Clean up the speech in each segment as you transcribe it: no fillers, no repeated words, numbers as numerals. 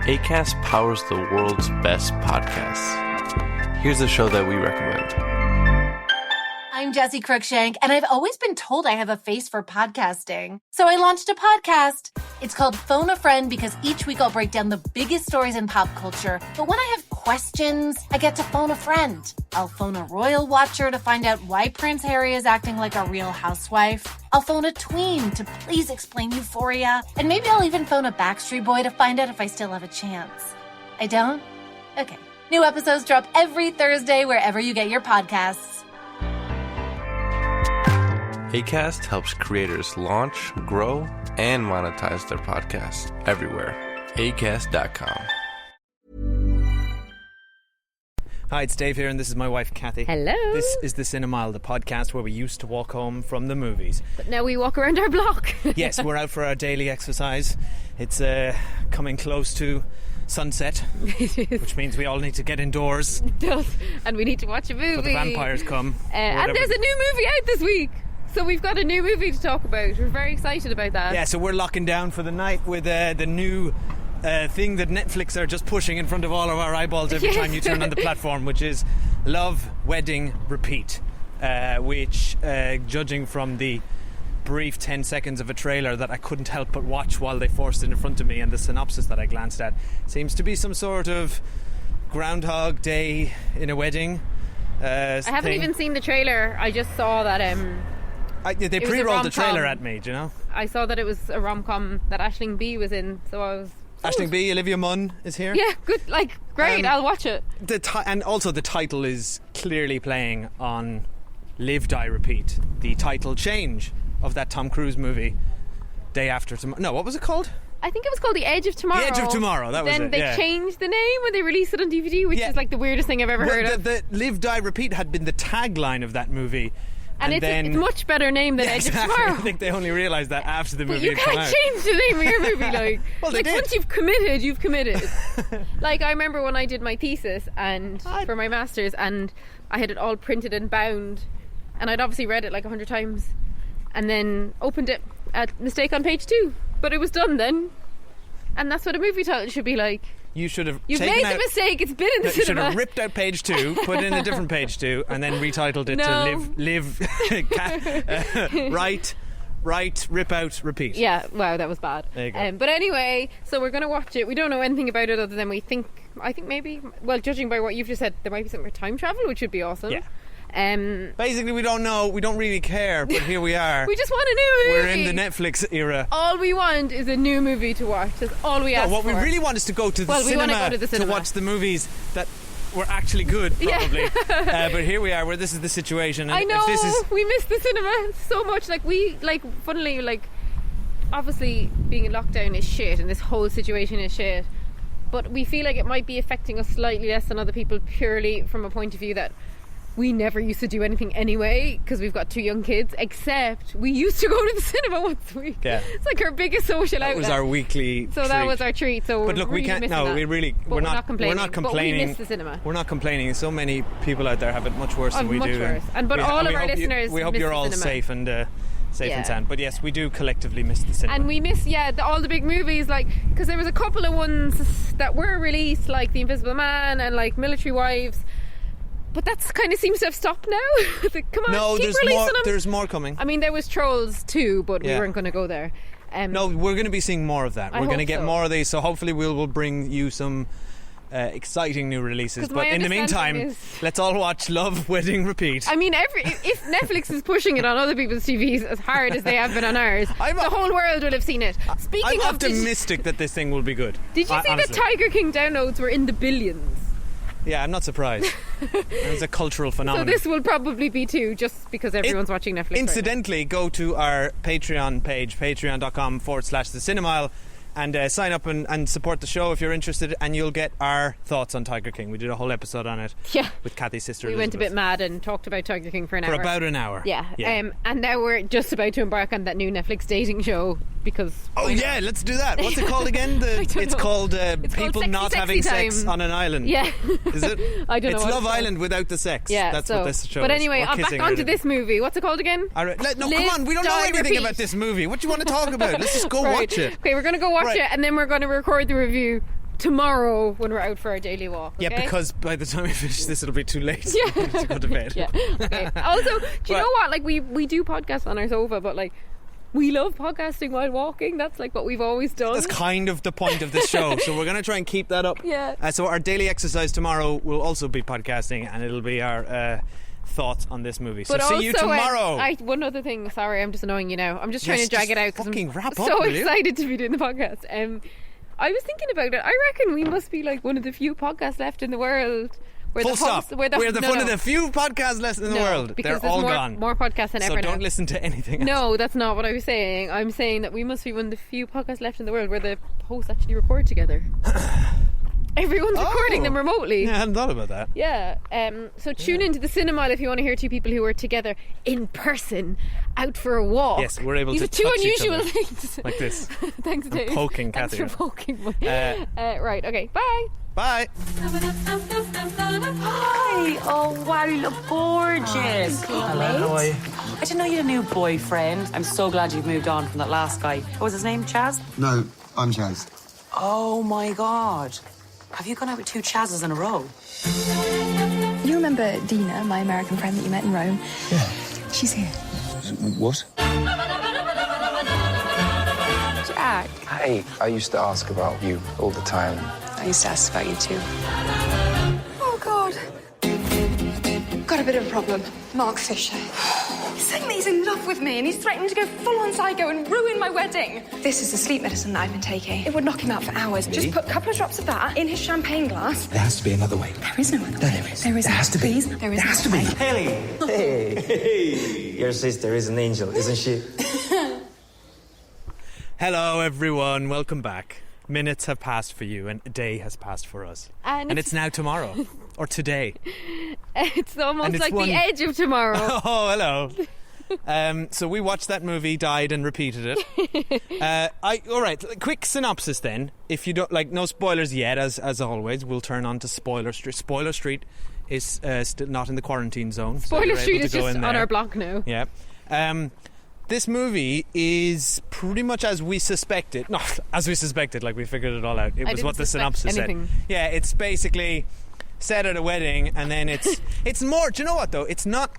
Acast powers the world's best podcasts. Here's a show that we recommend. I'm Jessie Cruikshank, and I've always been told I have a face for podcasting. So I launched a podcast. It's called Phone a Friend because each week I'll break down the biggest stories in pop culture. But when I have questions, I get to phone a friend. I'll phone a royal watcher to find out why Prince Harry is acting like a real housewife. I'll phone a tween to please explain Euphoria. And maybe I'll even phone a Backstreet Boy to find out if I still have a chance. I don't? Okay. New episodes drop every Thursday wherever you get your podcasts. Acast helps creators launch, grow, and monetize their podcasts everywhere. Acast.com. Hi, it's Dave here, and this is my wife, Cathy. Hello. This is The Cinemile, the podcast where we used to walk home from the movies. But now we walk around our block. Yes, we're out for our daily exercise. It's coming close to sunset, which means we all need to get indoors. It does. And we need to watch a movie. So the vampires come. And there's a new movie out this week. So we've got a new movie to talk about. We're very excited about that. Yeah, so we're locking down for the night with the new thing that Netflix are just pushing in front of all of our eyeballs every time you turn on the platform, which is Love, Wedding, Repeat, which, judging from the brief 10 seconds of a trailer that I couldn't help but watch while they forced it in front of me, and the synopsis that I glanced at, seems to be some sort of Groundhog Day in a wedding I haven't even seen the trailer. I just saw that they pre-rolled the trailer at me, do you know? I saw that it was a rom-com that Aisling B was in, so I was... Aisling B, Olivia Munn is here. Yeah, good, great, I'll watch it. And also the title is clearly playing on Live, Die, Repeat, the title change of that Tom Cruise movie, Day After Tomorrow. No, what was it called? I think it was called The Edge of Tomorrow. The Edge of Tomorrow, that was it. Then they changed the name when they released it on DVD, which is like the weirdest thing I've ever heard of. The Live, Die, Repeat had been the tagline of that movie. And it's a much better name than Edge of Tomorrow. I think they only realised that after the movie had come out. You can't change the name of your movie, well, they did. Once you've committed, you've committed. I remember when I did my thesis and for my master's, and I had it all printed and bound, and I'd obviously read it 100 times, and then opened it at mistake on page 2, but it was done then, and that's what a movie title should be like. You should have You've made the mistake, it's been in the cinema. You should have ripped out page 2, put in a different page 2, and then retitled it to Write, Rip Out, Repeat. Yeah, wow, that was bad. There you go. But anyway, so we're going to watch it. We don't know anything about it other than I think maybe, well, judging by what you've just said, there might be something for time travel, which would be awesome. Yeah. Basically, we don't know, we don't really care, but here we are. We just want a new movie. We're in the Netflix era. All we want is a new movie to watch. That's all we ask for. What we really want is to go to the cinema to watch the movies that were actually good, probably. Yeah. But here we are, where this is the situation. And I know, we miss the cinema so much. Funnily, obviously being in lockdown is shit, and this whole situation is shit. But we feel like it might be affecting us slightly less than other people, purely from a point of view that we never used to do anything anyway because we've got 2 young kids, except we used to go to the cinema once a week. Yeah. It's like our biggest social outlet. That was our weekly treat. That was our treat. So but look, we can't. No, we're not complaining. But we miss the cinema. We're not complaining. So many people out there have it much worse than we do. Worse. But all of our listeners, we hope you're all safe and sound. But yes, we do collectively miss the cinema. And we miss, all the big movies, because there was a couple of ones that were released, like The Invisible Man and Military Wives. But that kind of seems to have stopped now. Come on, no, keep releasing them. There's more coming. I mean, there was Trolls 2, but we weren't going to go there. No, we're going to be seeing more of that. We're going to get more of these, so hopefully we'll bring you some exciting new releases. But in the meantime, let's all watch Love, Wedding, Repeat. I mean, if Netflix is pushing it on other people's TVs as hard as they have been on ours, the whole world will have seen it. I'm optimistic that this thing will be good. Did you see that Tiger King downloads were in the billions? Yeah, I'm not surprised. It's a cultural phenomenon. So this will probably be too, just because everyone's watching Netflix. Incidentally, go to our Patreon page, patreon.com/The Cinemile, and sign up and support the show if you're interested, and you'll get our thoughts on Tiger King. We did a whole episode on it with Cathy's sister Elizabeth. Went a bit mad and talked about Tiger King for an hour. For about an hour. Yeah. And now we're just about to embark on that new Netflix dating show because... Oh yeah, let's do that. What's it called again? It's called People called Not Having Sex on an Island. Yeah. Is it? I don't know. It's Love Island without the sex. Yeah, that's what this show is. But anyway, I'm back onto this movie. What's it called again? No, come on. We don't know anything about this movie. What do you want to talk about? Let's just go watch it. Okay, we're going to go watch it, and then we're going to record the review tomorrow when we're out for our daily walk. Okay? Yeah, because by the time we finish this, it'll be too late to go to bed. Yeah. Okay. Also, do you know what? Like we do podcasts on our sofa, but like we love podcasting while walking. That's like what we've always done. That's kind of the point of this show. So we're going to try and keep that up. Yeah. So our daily exercise tomorrow will also be podcasting, and it'll be our thoughts on this movie. So But see you tomorrow. One other thing. Sorry, I'm just annoying you now. I'm just trying to drag it out because I'm wrap so up, excited to be doing the podcast. I was thinking about it. I reckon we must be like one of the few podcasts left in the world where Full the stop. hosts, We're one of the few podcasts left in the world. Because They're all there's gone. more podcasts than ever So don't now. listen to anything else. No, that's not what I was saying. I'm saying that we must be one of the few podcasts left in the world where the hosts actually record together. Everyone's recording them remotely. Yeah, I hadn't thought about that. Yeah. So tune into the cinema if you want to hear two people who are together in person out for a walk. Yes, we're able These to are two touch each unusual other. things. Like this. Thanks, Dave. poking Cathy. Thanks for poking me. Right. Okay. Bye. Bye. Hi! Oh, wow, you look gorgeous. How are you? I didn't know you had a new boyfriend. I'm so glad you've moved on from that last guy. What was his name? Chaz? No, I'm Chaz. Oh, my God. Have you gone out with two Chazes in a row? You remember Dina, my American friend that you met in Rome? Yeah. She's here. What? Jack. Hey, I used to ask about you all the time. I used to ask about you too. Oh, God. Got a bit of a problem. Mark Fisher. He's saying that he's in love with me and he's threatening to go full-on psycho and ruin my wedding. This is the sleep medicine that I've been taking. It would knock him out for hours. Just put a couple of drops of that in his champagne glass. There has to be another way. There is no other way. There is. There is. There has to be. Please, there is. There has to be. Haley! Hey! Your sister is an angel, isn't she? Hello, everyone. Welcome back. Minutes have passed for you, and a day has passed for us. And it's now tomorrow. Or today. It's almost it's like one- the edge of tomorrow. Oh, hello. So we watched that movie, died, and repeated it. All right, quick synopsis then. If you don't like, no spoilers yet, as always. We'll turn on to Spoiler Street. Spoiler Street is still not in the quarantine zone. so Spoiler you're Street able is to go just in on there. our block now. Yeah. This movie is pretty much as we suspected. Not as we suspected, like we figured it all out. It was didn't what the suspect synopsis anything. said. Yeah, it's basically set at a wedding, and then it's more. Do you know what though? It's not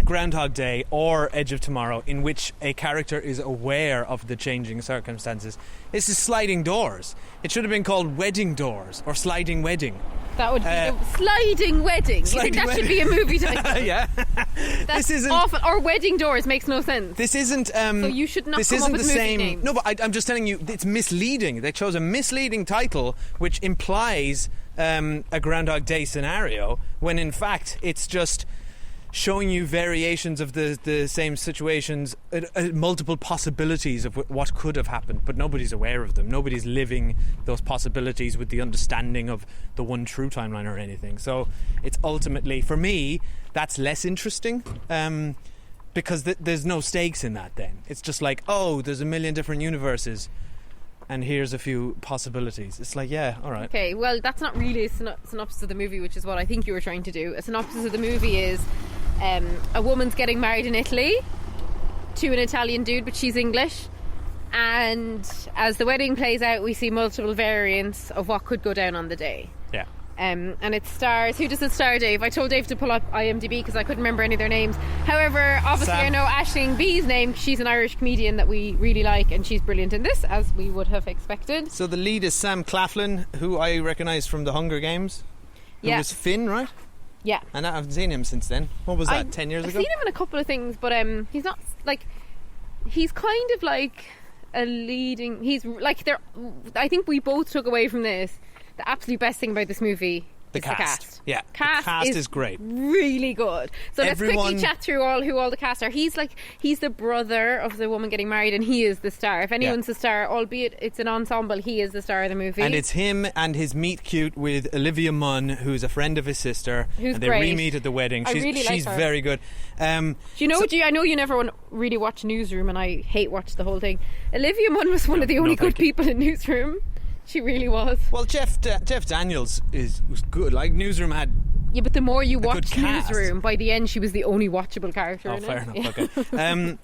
Groundhog Day or Edge of Tomorrow, in which a character is aware of the changing circumstances. This is Sliding Doors. It should have been called Wedding Doors or Sliding Wedding. That would be the Sliding Wedding. You think that should be a movie title? Yeah. That's This isn't awful. Or Wedding Doors makes no sense. This isn't. So you should not This come up isn't with the movie same. names. No, but I'm just telling you, it's misleading. They chose a misleading title, which implies a Groundhog Day scenario, when in fact it's just showing you variations of the same situations, multiple possibilities of what could have happened, but nobody's aware of them. Nobody's living those possibilities with the understanding of the one true timeline or anything. So it's ultimately, for me, that's less interesting, because there's no stakes in that then. It's just like, oh, there's a million different universes, and here's a few possibilities. It's like, yeah, all right. Okay, well, that's not really a synopsis of the movie, which is what I think you were trying to do. A synopsis of the movie is a woman's getting married in Italy to an Italian dude, but she's English. And as the wedding plays out, we see multiple variants of what could go down on the day. Yeah. And it stars... Who does it star, Dave? I told Dave to pull up IMDb because I couldn't remember any of their names. However, obviously Sam. I know Aisling B's name. She's an Irish comedian that we really like, and she's brilliant in this, as we would have expected. So the lead is Sam Claflin, who I recognise from The Hunger Games. Who Yeah. was Finn, right? Yeah. And I haven't seen him since then. What was that, 10 years I've ago? seen him in a couple of things, but he's not like... He's kind of like a leading... He's like... I think we both took away from this the absolute best thing about this movie. The is cast. The cast. Yeah, the cast is great. Really good. So let's Everyone- quickly chat through who all the cast are. He's the brother of the woman getting married, and he is the star. If anyone's the star, albeit it's an ensemble, he is the star of the movie. And it's him and his meet cute with Olivia Munn, who's a friend of his sister. Who's and they great. re-meet at the wedding. I really like she's her. very good. Do you know? I know you never really watch Newsroom, and I hate watch the whole thing. Olivia Munn was one of the only good people in Newsroom. She really was. Well, Jeff Daniels was good. Like, Newsroom had... Yeah, but the more you good watch cast. Newsroom, by the end she was the only watchable character Oh, in fair it. enough. Okay.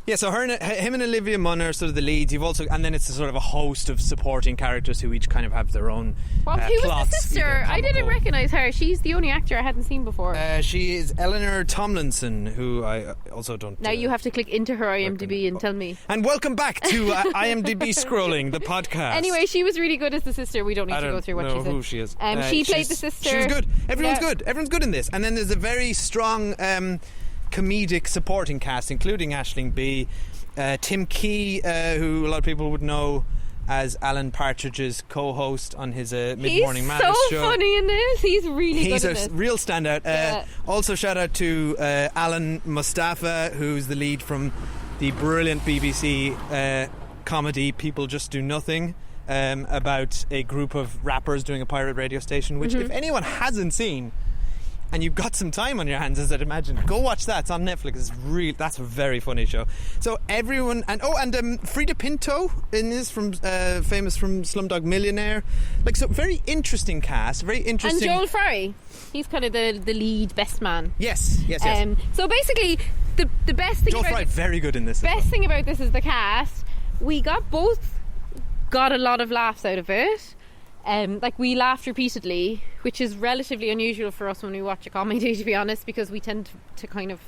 Yeah, so him and Olivia Munn are sort of the leads. You've also, and then it's a sort of a host of supporting characters who each kind of have their own Well, who plots, was the sister? either I didn't comical- recognise her. She's the only actor I hadn't seen before. She is Eleanor Tomlinson, who I also don't. Now you have to click into her IMDb and tell me. And welcome back to IMDb Scrolling, the podcast. Anyway, she was really good as the sister. We don't need I to go don't through what know she said. who she is. She played she's- the sister. She was good. Everyone's Yeah. good. Everyone's good in this. And then there's a very strong comedic supporting cast, including Aisling B, Tim Key, who a lot of people would know as Alan Partridge's co-host on his Mid-Morning He's Madness so show. funny in this. He's really He's good a in this. real standout. Yeah. Also, shout out to Alan Mustafa, who's the lead from the brilliant BBC comedy People Just Do Nothing, about a group of rappers doing a pirate radio station, which, if anyone hasn't seen, and you've got some time on your hands, as I'd imagine, go watch that. It's on Netflix. That's a very funny show. So everyone, and Frida Pinto in this, from famous from Slumdog Millionaire. Like, so very interesting cast, very And interesting. Joel Fry. He's kind of the lead best man. Yes. So basically, the best thing Joel about Fry very good in this. as well. best thing about this is the cast. We got a lot of laughs out of it. Like, we laughed repeatedly, which is relatively unusual for us when we watch a comedy, to be honest, because we tend to kind of,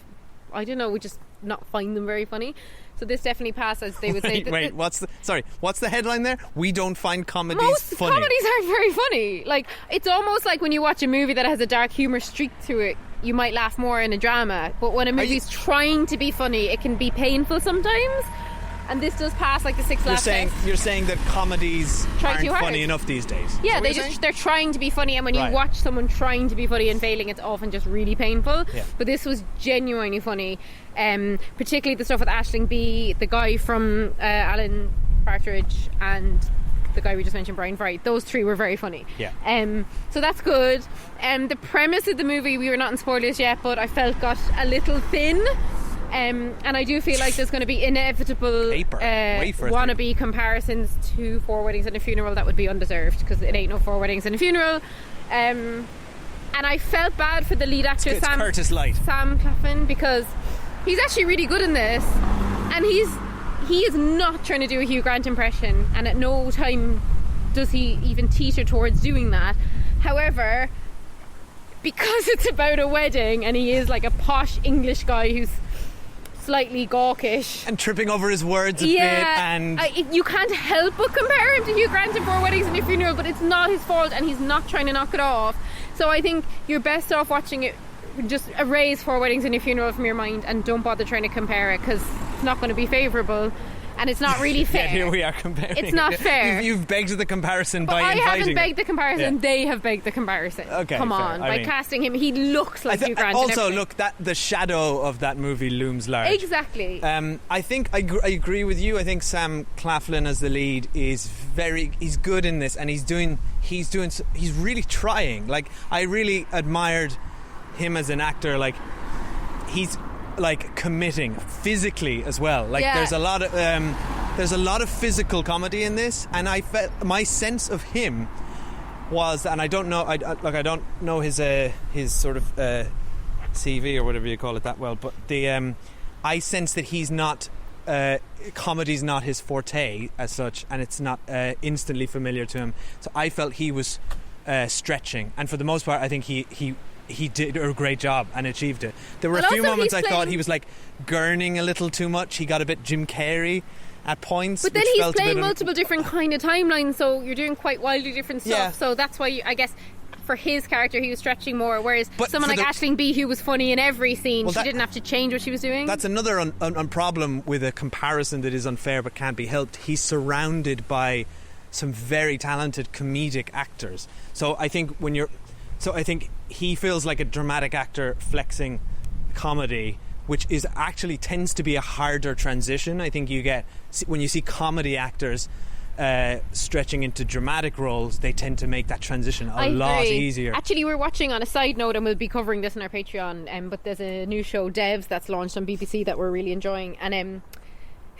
I don't know, we just not find them very funny. So this definitely passed, as they would say. Wait, what's the headline there? We don't find comedies Most funny. comedies aren't very funny. Like, it's almost like when you watch a movie that has a dark humour streak to it, you might laugh more in a drama. But when a movie's trying to be funny, it can be painful sometimes. And this does pass like the 6 laugh test. You're saying that comedies Try aren't too hard. funny enough these days. Yeah, Is that what you're saying? they're trying to be funny, and when you Right. watch someone trying to be funny and failing, it's often just really painful. Yeah. But this was genuinely funny, particularly the stuff with Aisling B, the guy from Alan Partridge, and the guy we just mentioned, Brian Fry. Those three were very funny. Yeah. So that's good. The premise of the movie, we were not in spoilers yet, but I felt got a little thin. And I do feel like there's going to be inevitable Wafer wannabe comparisons to Four Weddings and a Funeral that would be undeserved, because it ain't no Four Weddings and a Funeral. And I felt bad for the lead actor, It's Curtis Light. Sam Claflin, because he's actually really good in this, and he is not trying to do a Hugh Grant impression, and at no time does he even teeter towards doing that. However, because it's about a wedding and he is like a posh English guy who's slightly gawkish And tripping over his words a bit, and you can't help but compare him to Hugh Grant in Four Weddings and a Funeral, but it's not his fault and he's not trying to knock it off. So I think you're best off watching it, just erase Four Weddings and a Funeral from your mind and don't bother trying to compare it, because it's not going to be favourable and it's not really fair. yeah, here we are comparing. It's not fair. You've begged the comparison But by I inviting haven't begged it. the comparison. Yeah. They have begged the comparison. Okay, come fair. on. I By mean- casting him, he looks like Hugh Grant. and Also, everything. look, that the shadow of that movie looms large. Exactly. I think I agree with you. I think Sam Claflin as the lead is he's good in this, and he's really trying. Like, I really admired him as an actor. Like, he's like committing physically as well. Like, Yeah. there's a lot of physical comedy in this, and I felt my sense of him was, and I don't know, I don't know his sort of CV or whatever you call it that well, but I sense that he's not. Comedy's not his forte as such, and it's not instantly familiar to him. So I felt he was stretching, and for the most part, I think he did a great job and achieved it. There were And a few also moments he's I thought playing- he was like gurning a little too much. He got a bit Jim Carrey at points. But then which he's felt a playing bit multiple different kind of timelines, so you're doing quite wildly different stuff. Yeah. So that's why I guess for his character he was stretching more, whereas But someone for like Aisling B, who was funny in every scene, Well, she that- didn't have to change what she was doing. That's another problem with a comparison that is unfair but can't be helped. He's surrounded by some very talented comedic actors. So I think I think he feels like a dramatic actor flexing comedy, which is actually tends to be a harder transition. I think you get when you see comedy actors stretching into dramatic roles, they tend to make that transition a lot easier. Actually, we're watching, on a side note, and we'll be covering this on our Patreon, but there's a new show, Devs, that's launched on BBC that we're really enjoying, and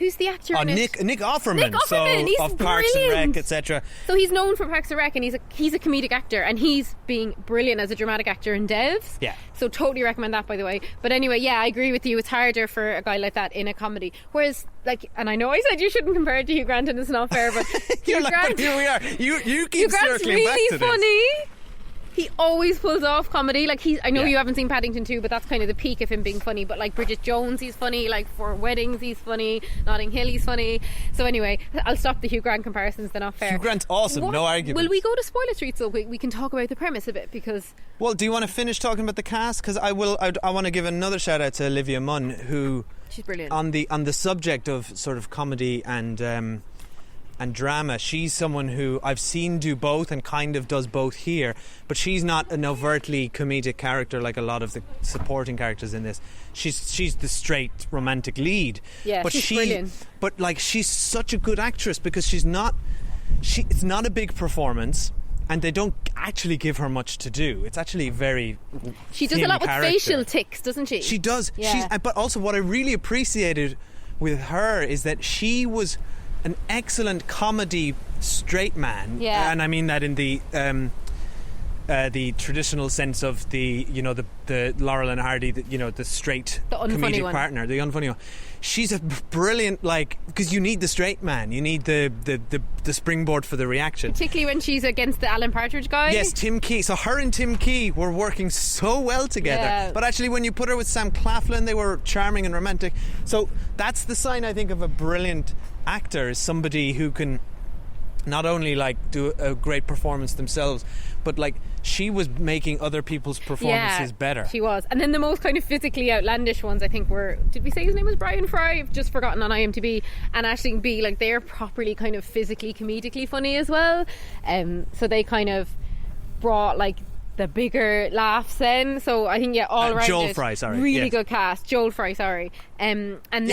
Who's the actor Oh, in it? Nick Offerman. Nick Offerman, he's of Parks and brilliant. Rec, etc. So he's known for Parks and Rec, and he's a comedic actor, and he's being brilliant as a dramatic actor in Devs. Yeah. So totally recommend that, by the way. But anyway, yeah, I agree with you. It's harder for a guy like that in a comedy. Whereas, like, and I know I said you shouldn't compare it to Hugh Grant, and it's not fair, but You're Hugh like, Grant, but here we are. You keep Hugh Grant's circling back really to funny. this. He always pulls off comedy. Like I know Yeah. you haven't seen Paddington 2, but that's kind of the peak of him being funny. But like Bridget Jones, he's funny. Like For Weddings, he's funny. Notting Hill, he's funny. So anyway, I'll stop the Hugh Grant comparisons. They're not fair. Hugh Grant's awesome, no argument. Will we go to spoiler street so we can talk about the premise a bit? Because Well, do you want to finish talking about the cast? Because I want to give another shout out to Olivia Munn, who she's brilliant. on the subject of sort of comedy and drama. She's someone who I've seen do both and kind of does both here, but she's not an overtly comedic character like a lot of the supporting characters in this. She's the straight romantic lead. Yeah, but she's brilliant. But like she's such a good actress because it's not a big performance. And they don't actually give her much to do. It's actually very. She does a lot with facial tics, doesn't she? She does. Yeah. But also, what I really appreciated with her is that she was an excellent comedy straight man. Yeah. And I mean that in the traditional sense of the Laurel and Hardy, the straight The unfunny comedic one. partner, the unfunny one. She's a brilliant, because you need the straight man, you need the springboard for the reaction. Particularly when she's against the Alan Partridge guy. Yes, Tim Key. So her and Tim Key were working so well together. Yeah. But actually, when you put her with Sam Claflin, they were charming and romantic. So that's the sign, I think, of a brilliant actor, is somebody who can not only do a great performance themselves, but she was making other people's performances better. She was. And then the most kind of physically outlandish ones, I think, were, did we say his name was Brian Fry? I've just forgotten on IMDb. And Aisling B, they're properly kind of physically comedically funny as well. So they kind of brought the bigger laughs then. So I think all around Joel Fry, sorry. Really Yes. good cast. Joel Fry, sorry. And then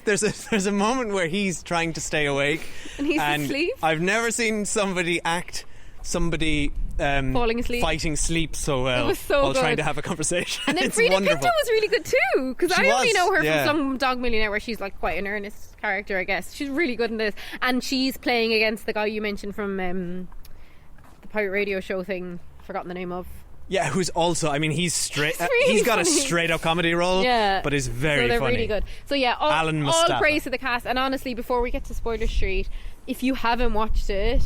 there's a moment where he's trying to stay awake and he's asleep. I've never seen somebody act falling asleep, fighting sleep so well it was so while good. trying to have a conversation. And then It's Frida wonderful. Pinto was really good too, because She I only was, know her yeah. from Slumdog Millionaire, where she's quite an earnest character, I guess. She's really good in this, and she's playing against the guy you mentioned from the pirate radio show thing, forgotten the name of. Yeah, who's also, he's straight. really He's got a funny. straight up comedy role, Yeah, but is very so they're funny. really good. So yeah, Alan all Mustafa. praise to the cast. And honestly, before we get to Spoiler Street, if you haven't watched it,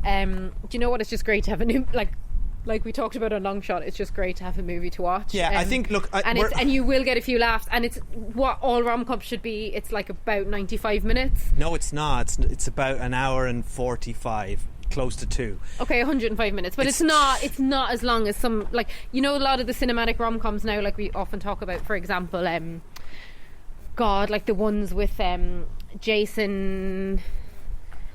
do you know what? It's just great to have a new like we talked about on Long Shot. It's just great to have a movie to watch. Yeah, I think. Look, and you will get a few laughs. And it's what all rom-coms should be. It's about 95 minutes. No, it's not. It's about an hour and 45. Close to 2. Okay, 105 minutes, but it's not as long as some, a lot of the cinematic rom-coms now, we often talk about, for example, the ones with Jason,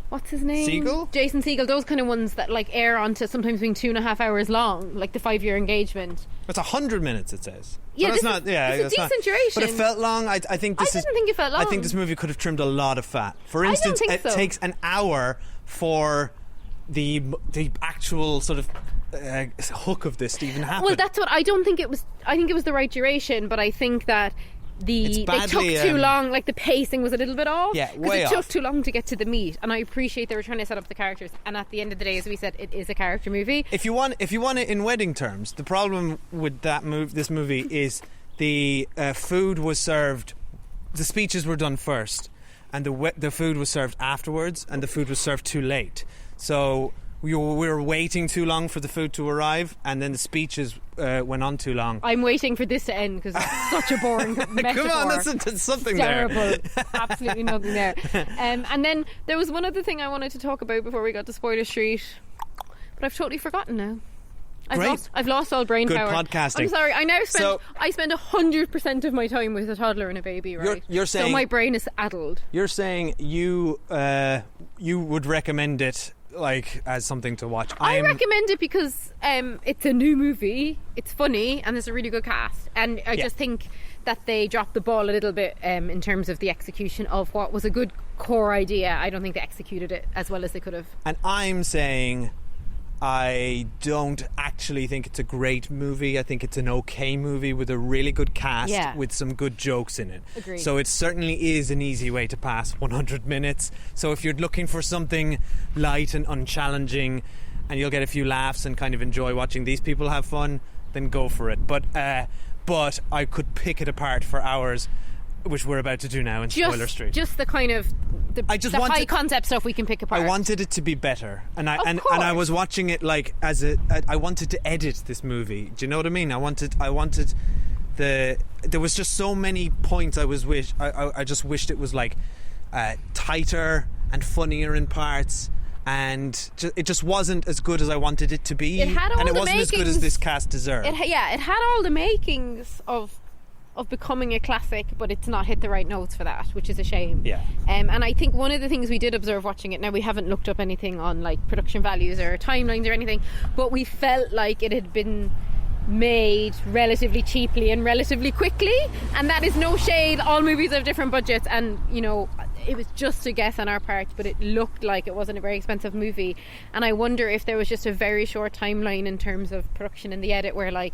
what's his name? Segel? Jason Segel, those kind of ones that air onto sometimes being 2.5 hours long, the 5-year engagement. It's 100 minutes, it says. Yeah, so it's a decent duration. But it felt long. I think this I didn't think it felt long. I think this movie could have trimmed a lot of fat. For I don't instance, think it so. takes an hour for the actual sort of hook of this to even happen. Well, that's what I don't think it was. I think it was the right duration, but I think that they took too long. The pacing was a little bit off. Yeah, because way it off. took too long to get to the meat. And I appreciate they were trying to set up the characters. And at the end of the day, as we said, it is a character movie. If you want it in wedding terms, the problem with this movie is the food was served. The speeches were done first, and the food was served afterwards, and the food was served too late. So we were waiting too long for the food to arrive, and then the speeches went on too long. I'm waiting for this to end because it's such a boring metaphor. Come on, that's something It's there. terrible. Absolutely nothing there. And then there was one other thing I wanted to talk about before we got to Spoiler Street, but I've totally forgotten now. I've lost all brain Good power. podcasting. I'm sorry. I spend 100% of my time with a toddler and a baby. Right. You're saying, so my brain is addled. You're saying you would recommend it as something to watch. I recommend it because it's a new movie, it's funny, and there's a really good cast. And I just think that they dropped the ball a little bit in terms of the execution of what was a good core idea. I don't think they executed it as well as they could have. And I'm saying I don't actually think it's a great movie. I think it's an okay movie with a really good cast with some good jokes in it. Agreed. So it certainly is an easy way to pass 100 minutes. So if you're looking for something light and unchallenging and you'll get a few laughs and kind of enjoy watching these people have fun, then go for it. But I could pick it apart for hours, which we're about to do now in Spoiler Street. Just the kind of the high concept stuff we can pick apart. I wanted it to be better, and I was watching it like I wanted to edit this movie. Do you know what I mean? I wanted there was just so many points I just wished it was like tighter and funnier in parts. And it just wasn't as good as I wanted it to be. It had all and it the wasn't makings, as good as this cast deserved. It had all the makings of becoming a classic, but it's not hit the right notes for that, which is a shame. Yeah. And I think one of the things we did observe watching it, now we haven't looked up anything on like production values or timelines or anything, but we felt like it had been made relatively cheaply and relatively quickly, and that is no shade. All movies have different budgets, and you know, it was just a guess on our part, but it looked like it wasn't a very expensive movie. And I wonder if there was just a very short timeline in terms of production and the edit where like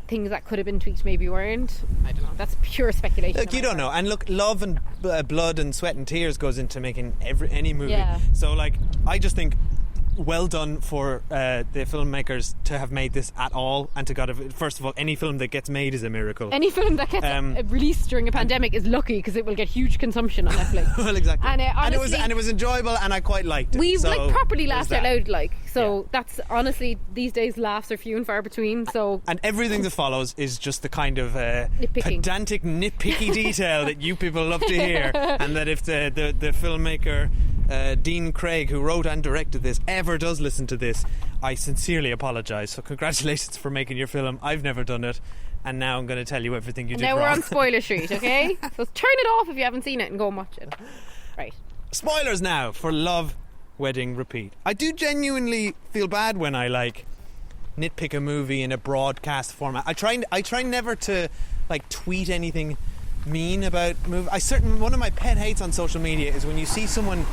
things that could have been tweaked maybe weren't. I don't know, that's pure speculation. Look, you don't know. And look, love and blood and sweat and tears goes into making any movie. So like, I just think well done for the filmmakers to have made this at all, and to first of all, any film that gets made is a miracle. Any film that gets released during a pandemic is lucky, because it will get huge consumption on Netflix. Well, exactly. And, honestly, it was enjoyable, and I quite liked it. We like properly laughed out loud, like. So that's honestly, these days laughs are few and far between. So and everything that follows is just the kind of nitpicking. Pedantic, nitpicky detail that you people love to hear, and that if the filmmaker Dean Craig, who wrote and directed this, ever does listen to this, I sincerely apologise. So congratulations for making your film. I've never done it, and now I'm going to tell you everything you did wrong. Now we're on Spoiler Street, okay? So turn it off if you haven't seen it and go and watch it. Right. Spoilers now for Love, Wedding, Repeat. I do genuinely feel bad when I like nitpick a movie in a broadcast format. I try never to like tweet anything mean about movie. One of my pet hates on social media is when you see someone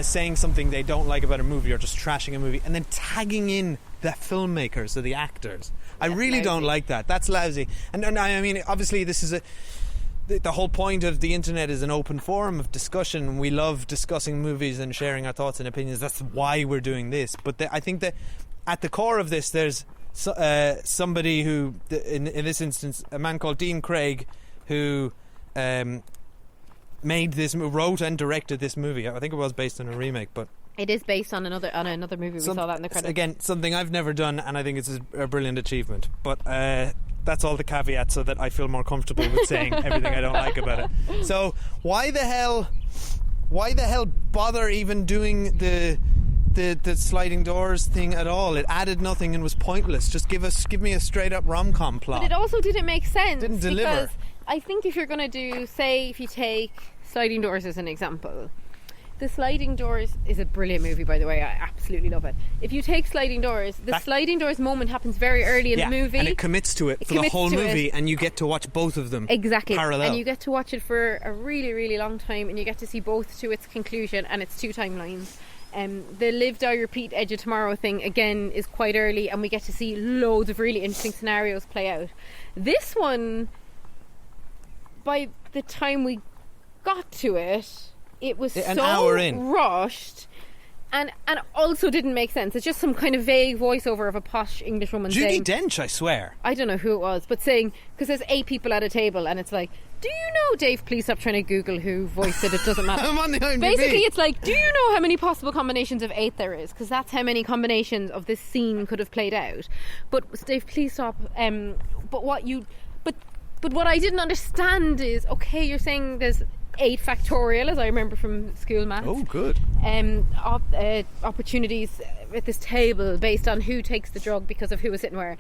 saying something they don't like about a movie or just trashing a movie and then tagging in the filmmakers or the actors. I really don't like that. That's lousy. And I mean, obviously this is the whole point of the internet is an open forum of discussion. We love discussing movies and sharing our thoughts and opinions. That's why we're doing this. But I think that at the core of this, there's somebody who, in this instance, a man called Dean Craig, who wrote and directed this movie. I think it was based on a remake, but it is based on another movie. We saw that in the credits. Again, something I've never done, and I think it's a brilliant achievement. But that's all the caveats, so that I feel more comfortable with saying everything I don't like about it. So why the hell bother even doing the sliding doors thing at all? It added nothing and was pointless. Just give me a straight up rom-com plot. But it also didn't make sense. Didn't deliver. Because I think if you're going to do, say, if you take Sliding Doors as an example, The Sliding Doors is a brilliant movie, by the way. I absolutely love it. If you take Sliding Doors, Sliding Doors moment happens very early in the movie. And it commits to it for the whole movie, and you get to watch both of them parallel. And you get to watch it for a really, really long time, and you get to see both to its conclusion, and it's two timelines. The Live, Die, Repeat, Edge of Tomorrow thing, again, is quite early, and we get to see loads of really interesting scenarios play out. This one, by the time we got to it, it was an so hour in. Rushed and also didn't make sense. It's just some kind of vague voiceover of a posh English woman saying... Judi Dench, I swear. I don't know who it was, but saying... Because there's 8 people at a table, and it's like, do you know, Dave, please stop trying to Google who voiced it, it doesn't matter. I'm on the IMDb. Basically, it's like, do you know how many possible combinations of 8 there is? Because that's how many combinations of this scene could have played out. But, Dave, please stop. But what I didn't understand is, okay, you're saying there's 8 factorial, as I remember from school maths. Oh, good. Opportunities at this table based on who takes the drug because of who is sitting where.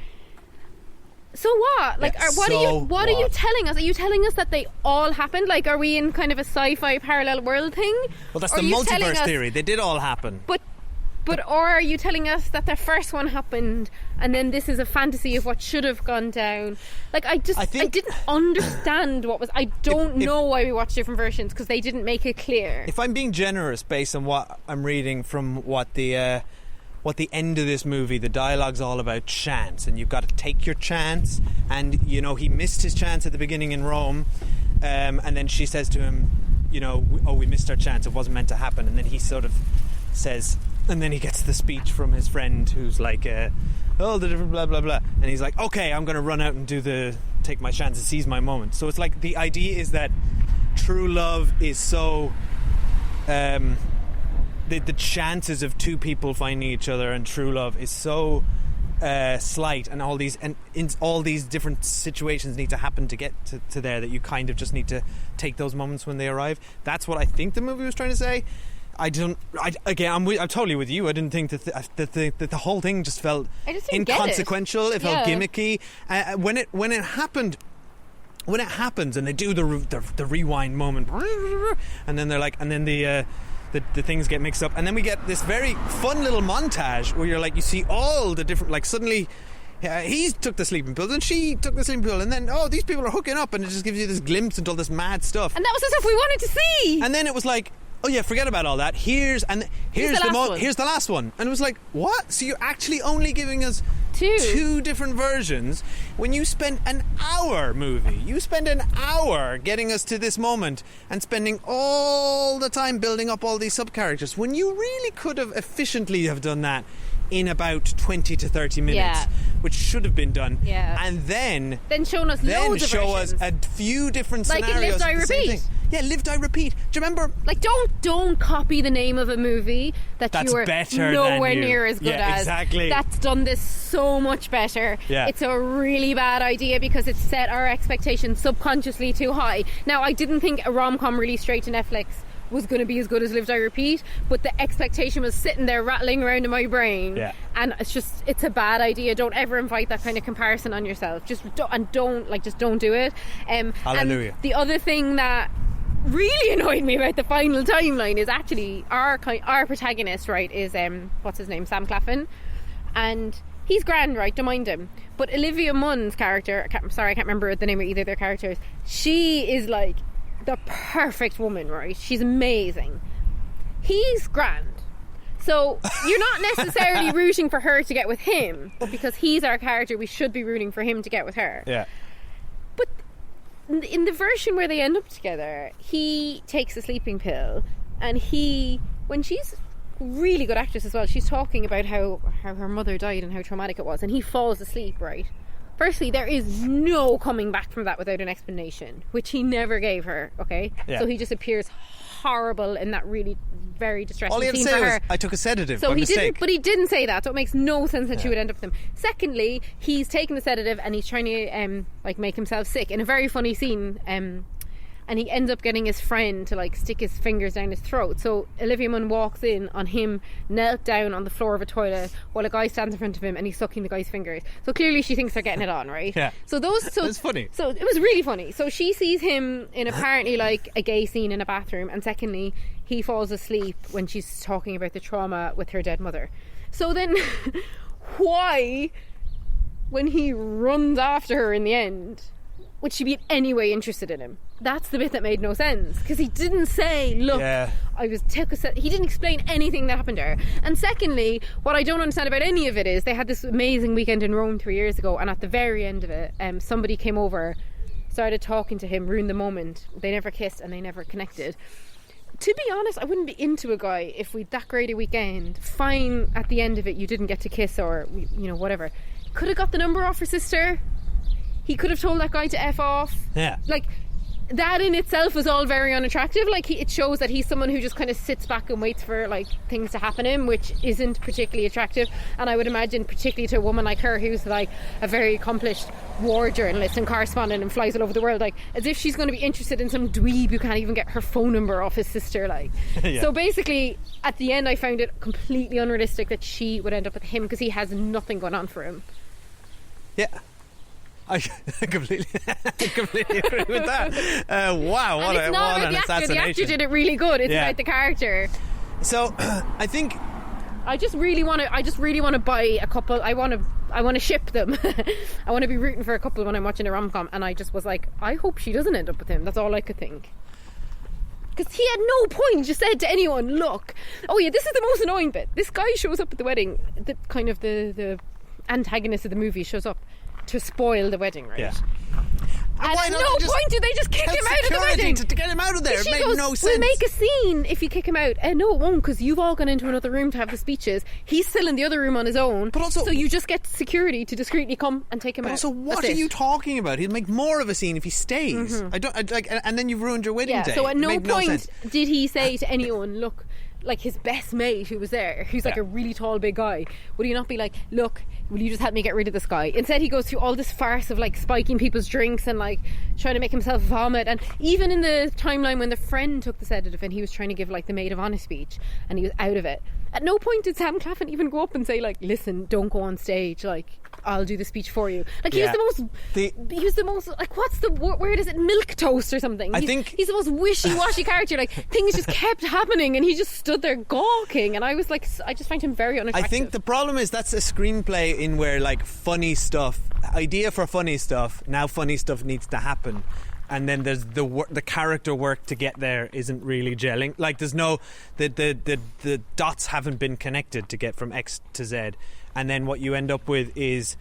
So what? Like, what are you telling us? Are you telling us that they all happened? Like, are we in kind of a sci-fi parallel world thing? Well, that's the multiverse theory. They did all happen. But or are you telling us that the first one happened and then this is a fantasy of what should have gone down? Like, I didn't understand what was... I don't know why we watched different versions, because they didn't make it clear. If I'm being generous based on what I'm reading from what the what the end of this movie, the dialogue's all about chance, and you've got to take your chance. And he missed his chance at the beginning in Rome, and then she says to him, we missed our chance, it wasn't meant to happen. And then he sort of says, and then he gets the speech from his friend who's like, the different blah blah blah, and he's like, okay, I'm going to run out and take my chance and seize my moment. So it's like the idea is that true love is so the chances of two people finding each other and true love is so slight, and all these different situations need to happen to get to there, that you kind of just need to take those moments when they arrive. That's what I think the movie was trying to say. I'm totally with you. I didn't think that the whole thing just felt inconsequential. It felt gimmicky. When it happens and they do the rewind moment, and then they're like, and then the things get mixed up, and then we get this very fun little montage where you're like, you see all the different, like suddenly he took the sleeping pill, and she took the sleeping pill, and then these people are hooking up, and it just gives you this glimpse into all this mad stuff. And that was the stuff we wanted to see. And then it was like, oh yeah, forget about all that. Here's the last one. And it was like, what? So you're actually only giving us two different versions when you spend an hour movie. You spend an hour getting us to this moment and spending all the time building up all these sub-characters, when you really could have efficiently have done that in about 20 to 30 minutes, which should have been done. Yeah. And then show us loads of versions. A few different like scenarios. Like in Live, Die, Repeat. Yeah, Live, Die, Repeat. Do you remember? Like, don't copy the name of a movie that's you are nowhere near as good as. Exactly. That's done this so much better. Yeah. It's a really bad idea because it's set our expectations subconsciously too high. Now, I didn't think a rom-com released straight to Netflix was going to be as good as Live, Die, Repeat, but the expectation was sitting there rattling around in my brain. Yeah. And it's a bad idea. Don't ever invite that kind of comparison on yourself. Just don't do it. Hallelujah. And the other thing that really annoyed me about the final timeline is actually our protagonist, right, is what's his name, Sam Claflin, and he's grand, right, don't mind him, but Olivia Munn's character, I can't remember the name of either of their characters, she is like the perfect woman, right? She's amazing. He's grand, so you're not necessarily rooting for her to get with him, but because he's our character, we should be rooting for him to get with her. Yeah. But in the version where they end up together, he takes a sleeping pill, and when she's a really good actress as well, she's talking about how her mother died and how traumatic it was, and he falls asleep, right? Firstly, there is no coming back from that without an explanation, which he never gave her, okay? Yeah. So he just appears horrible in that really very distressing scene for her. All he had to say was, I took a sedative by mistake. But he didn't say that, so it makes no sense that she would end up with him. Secondly, he's taken the sedative and he's trying to make himself sick in a very funny scene, and he ends up getting his friend to stick his fingers down his throat. So Olivia Munn walks in on him knelt down on the floor of a toilet while a guy stands in front of him and he's sucking the guy's fingers. So clearly she thinks they're getting it on, right? Yeah. So it's funny. So it was really funny. So she sees him in apparently a gay scene in a bathroom, and secondly, he falls asleep when she's talking about the trauma with her dead mother. So then why, when he runs after her in the end, would she be in any way interested in him? That's the bit that made no sense, because he didn't say, look, he didn't explain anything that happened to her. And secondly, what I don't understand about any of it is they had this amazing weekend in Rome 3 years ago, and at the very end of it, somebody came over, started talking to him, ruined the moment. They never kissed and they never connected. To be honest, I wouldn't be into a guy if we'd that great a weekend. Fine, at the end of it you didn't get to kiss or whatever. Could have got the number off her sister. He could have told that guy to F off. Yeah. That in itself is all very unattractive. It shows that he's someone who just kind of sits back and waits for things to happen to him, which isn't particularly attractive. And I would imagine, particularly to a woman like her, who's a very accomplished war journalist and correspondent and flies all over the world, as if she's going to be interested in some dweeb who can't even get her phone number off his sister. Yeah. So basically, at the end, I found it completely unrealistic that she would end up with him because he has nothing going on for him. Yeah. I completely agree with that. Wow, what an assassination. The actor did it really good. It's about the character. So I think I just really want to buy a couple. I want to ship them. I want to be rooting for a couple when I'm watching a rom-com, and I just was like, I hope she doesn't end up with him. That's all I could think. Because he had no point just said to anyone, look, oh yeah, this is the most annoying bit. This guy shows up at the wedding, the antagonist of the movie shows up to spoil the wedding, right? Yeah. And at no point do they just kick him out of the wedding. To get him out of there. It made no sense. We'll make a scene if you kick him out. And no, it won't, because you've all gone into another room to have the speeches. He's still in the other room on his own. But also, so you just get security to discreetly come and take him out. Also, what are you talking about? He'll make more of a scene if he stays. And then you've ruined your wedding day. So at no point did he say to anyone, look, like his best mate who was there, who's like a really tall big guy, would he not be like, look, will you just help me get rid of this guy? Instead he goes through all this farce of like spiking people's drinks and like trying to make himself vomit. And even in the timeline when the friend took the sedative and he was trying to give like the maid of honour speech and he was out of it, at no point did Sam Claflin even go up and say like, listen, don't go on stage, like I'll do the speech for you. Like he was the most like, what's the word, is it milk toast or something? He's the most wishy-washy character. Like things just kept happening and he just stood there gawking, and I was like, I just find him very unattractive. I think the problem is that's a screenplay in where like funny stuff, idea for funny stuff, now funny stuff needs to happen, and then there's the character work to get there isn't really gelling. Like there's no the dots haven't been connected to get from X to Z, and then what you end up with is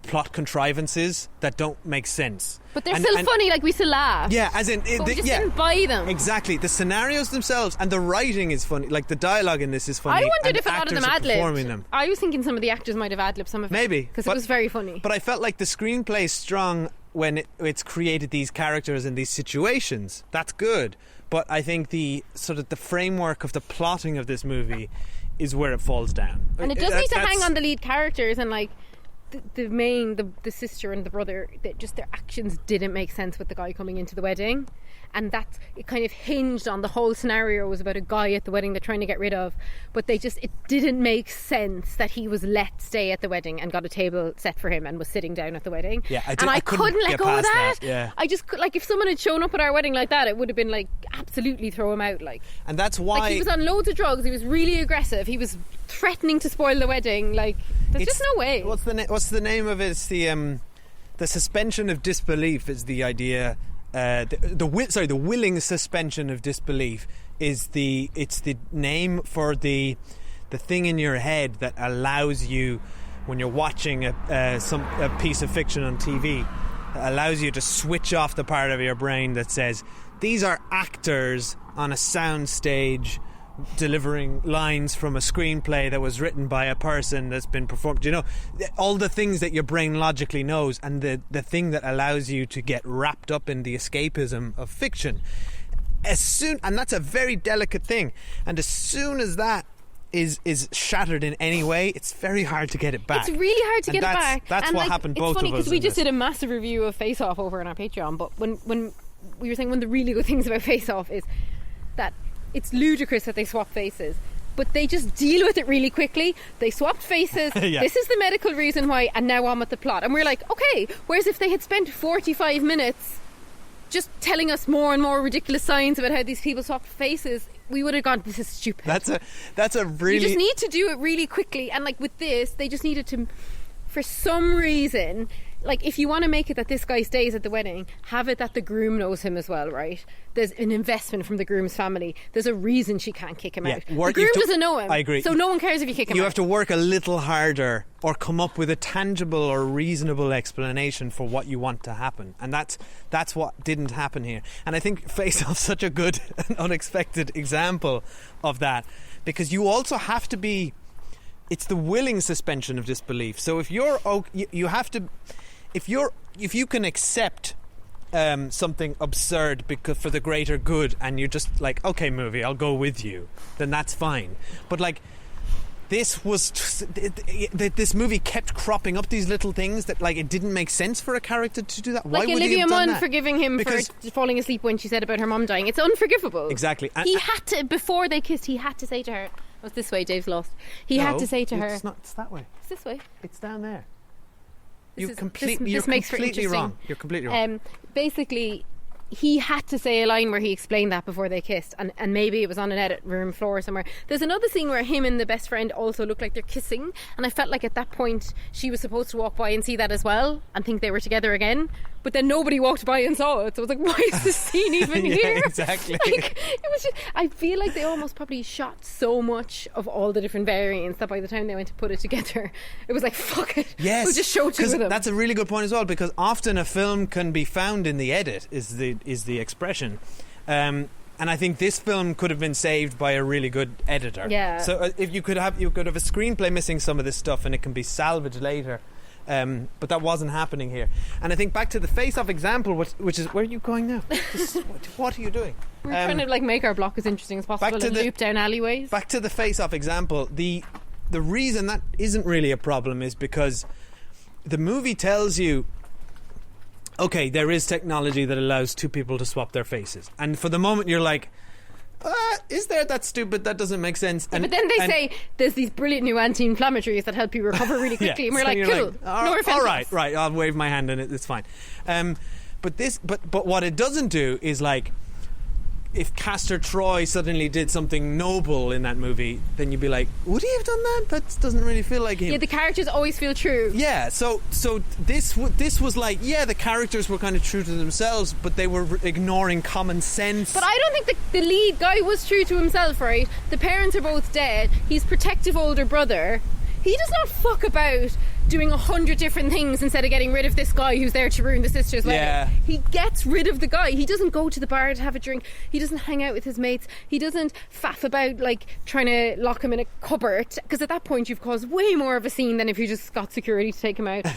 plot contrivances that don't make sense. But they're still funny, like we still laugh. Yeah, as in... But we just didn't buy them. Exactly. The scenarios themselves and the writing is funny. Like the dialogue in this is funny. I wondered if a lot of them ad-libbed. Them. I was thinking some of the actors might have ad-libbed some of it. Maybe. Because it was very funny. But I felt like the screenplay is strong when it's created these characters in these situations. That's good. But I think the sort of the framework of the plotting of this movie is where it falls down. And it does need to hang on the lead characters and like... The sister and the brother, just their actions didn't make sense with the guy coming into the wedding, and that it kind of hinged on the whole scenario was about a guy at the wedding they're trying to get rid of, but it didn't make sense that he was let stay at the wedding and got a table set for him and was sitting down at the wedding. Yeah, I couldn't let go of that. Yeah. I just like, if someone had shown up at our wedding like that, it would have been like absolutely throw him out. Like, and that's why, like, he was on loads of drugs, he was really aggressive, he was threatening to spoil the wedding. Like, there's just no way. What's the name of it? It's the suspension of disbelief is the idea. The willing suspension of disbelief is the name for the thing in your head that allows you, when you're watching a piece of fiction on TV, allows you to switch off the part of your brain that says these are actors on a sound stage delivering lines from a screenplay that was written by a person that's been performed. You know, all the things that your brain logically knows, and the thing that allows you to get wrapped up in the escapism of fiction. And that's a very delicate thing, and as soon as that is shattered in any way, it's very hard to get it back. It's really hard to get it back. That's and what like, happened both of us. It's funny because we just did a massive review of Face Off over on our Patreon, but when we were saying one of the really good things about Face Off is that it's ludicrous that they swap faces, but they just deal with it really quickly. They swapped faces. Yeah. This is the medical reason why, and now on with the plot. And we're like, okay, whereas if they had spent 45 minutes just telling us more and more ridiculous science about how these people swapped faces, we would have gone, this is stupid. That's a really... You just need to do it really quickly. And like with this, they just needed to, for some reason, like if you want to make it that this guy stays at the wedding, have it that the groom knows him as well, right? There's an investment from the groom's family. There's a reason she can't kick him out. The groom doesn't know him. I agree. So no one cares if you kick him out. You have to work a little harder or come up with a tangible or reasonable explanation for what you want to happen. And that's what didn't happen here. And I think Face Off's such a good and unexpected example of that, because you also have to be... It's the willing suspension of disbelief. So if you have to... If you can accept something absurd because for the greater good, and you're just like, okay, movie, I'll go with you, then that's fine. But like, this movie kept cropping up these little things that like it didn't make sense for a character to do that. Why like would Olivia he have done Munn that? forgiving him for falling asleep when she said about her mum dying. It's unforgivable. Exactly. He had to, before they kissed, he had to say to her, oh, it's this way, Dave's lost. He had to say to her, it's not. It's that way. It's this way. It's down there. This You're completely wrong. You're completely wrong. Basically, he had to say a line where he explained that before they kissed, and maybe it was on an edit room floor somewhere. There's another scene where him and the best friend also look like they're kissing, and I felt like at that point she was supposed to walk by and see that as well and think they were together again, but then nobody walked by and saw it, so I was like, why is this scene even Yeah, here? exactly. Like, it was just, I feel like they almost probably shot so much of all the different variants that by the time they went to put it together, it was like, fuck it, Yes, we'll just show two of them. that's a really good point as well, because often a film can be found in the edit is the expression, and I think this film could have been saved by a really good editor. Yeah. So if you could have a screenplay missing some of this stuff and it can be salvaged later, but that wasn't happening here. And I think back to the face-off example, which is, where are you going now? What are you doing? We're trying to like make our block as interesting as possible and loop down alleyways. Back to the face-off example. The reason that isn't really a problem is because the movie tells you, okay, there is technology that allows two people to swap their faces, and for the moment you're like, is there? That's stupid, that doesn't make sense. But then they say there's these brilliant new anti-inflammatories that help you recover really quickly, and we're so like, you're cool, no offense. all right, I'll wave my hand and it's fine. But what it doesn't do is, like, if Castor Troy suddenly did something noble in that movie, then you'd be like, would he have done that? That doesn't really feel like him. Yeah, the characters always feel true. Yeah, so this was like, yeah, the characters were kind of true to themselves, but they were ignoring common sense. But I don't think the lead guy was true to himself, right? The parents are both dead. He's protective older brother. He does not fuck about doing 100 different things instead of getting rid of this guy who's there to ruin the sister's wedding. Yeah. He gets rid of the guy. He doesn't go to the bar to have a drink. He doesn't hang out with his mates. He doesn't faff about like trying to lock him in a cupboard, because at that point you've caused way more of a scene than if you just got security to take him out.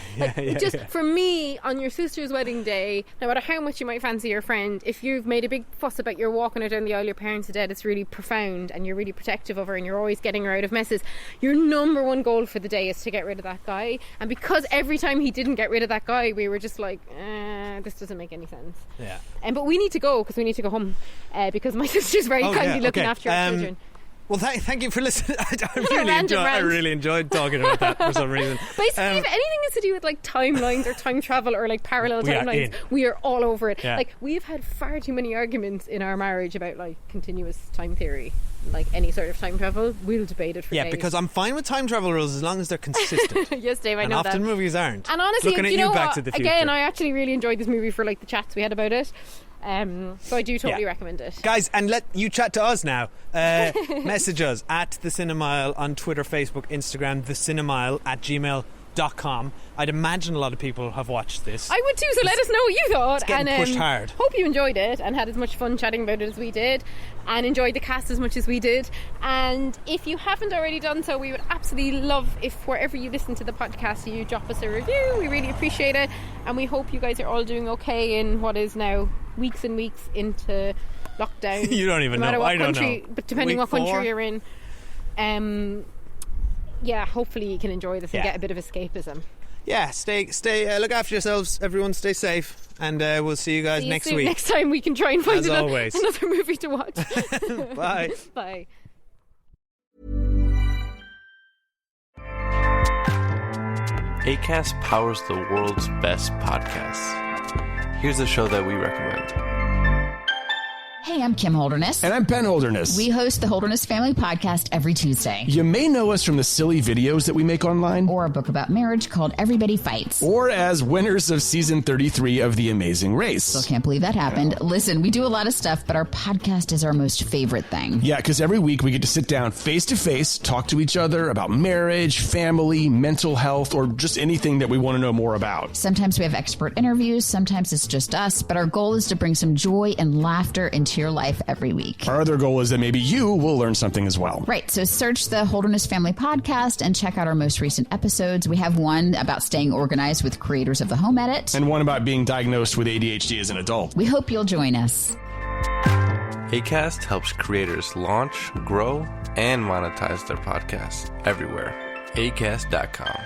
For me, on your sister's wedding day, no matter how much you might fancy your friend, if you've made a big fuss about your walking her down the aisle, your parents are dead, it's really profound, and you're really protective of her and you're always getting her out of messes, your number one goal for the day is to get rid of that guy. And because every time he didn't get rid of that guy, we were just like, this doesn't make any sense. Yeah. But we need to go, because we need to go home, because my sister's very kindly looking after her children. Well, thank you for listening. I really enjoyed talking about that for some reason. Basically, if anything is to do with like timelines or time travel or like parallel timelines, we are all over it. Yeah. Like, we've had far too many arguments in our marriage about like continuous time theory, like any sort of time travel. We'll debate it for days. Yeah, because I'm fine with time travel rules as long as they're consistent. Yes, Dave, I know that. And often movies aren't. And honestly, looking at you know Back what? to the Future. Again, I actually really enjoyed this movie for like the chats we had about it. So I do totally recommend it. Guys, and let you chat to us now. Message us at The Cinemile on Twitter, Facebook, Instagram, thecinemile@gmail.com. I'd imagine a lot of people have watched this. I would too, so let us know what you thought. It's getting pushed hard. Hope you enjoyed it and had as much fun chatting about it as we did, and enjoyed the cast as much as we did. And if you haven't already done so, we would absolutely love if wherever you listen to the podcast you drop us a review. We really appreciate it, and we hope you guys are all doing okay in what is now weeks and weeks into lockdown. You don't even know. I don't know. But depending Week what country 4? you're in, yeah, hopefully you can enjoy this and get a bit of escapism. Yeah, stay. Look after yourselves, everyone. Stay safe, and we'll see you guys next week. Next time we can try and find always. another movie to watch. Bye. Bye. Acast powers the world's best podcasts. Here's a show that we recommend. Hey, I'm Kim Holderness. And I'm Ben Holderness. We host the Holderness Family Podcast every Tuesday. You may know us from the silly videos that we make online. Or a book about marriage called Everybody Fights. Or as winners of season 33 of The Amazing Race. Still can't believe that happened. Listen, we do a lot of stuff, but our podcast is our most favorite thing. Yeah, because every week we get to sit down face to face, talk to each other about marriage, family, mental health, or just anything that we want to know more about. Sometimes we have expert interviews, sometimes it's just us, but our goal is to bring some joy and laughter into your life every week. Our other goal is that maybe you will learn something as well. Right, so search the Holderness Family Podcast and check out our most recent episodes. We have one about staying organized with creators of the home edit. And one about being diagnosed with ADHD as an adult. We hope you'll join us. Acast helps creators launch, grow, and monetize their podcasts everywhere. Acast.com.